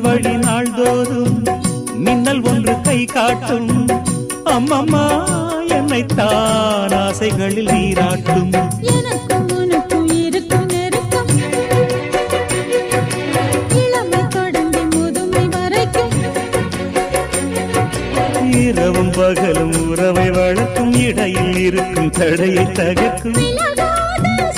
ஜன்னல் வழி நாள்தோறும் மின்னல் ஒன்று கை காட்டும். அம்மம்மா என்னைத்தான் ஆசைகளில் நீராட்டும். எனக்கும் உனக்கும் இருக்கும் நெருக்கம் இளமை தொடங்கி முதுமை வரைக்கும். இரவும் பகலும் உறவை வளர்க்கும். இடையில் இருக்கும் தடையை தகர்க்கும். விலகாத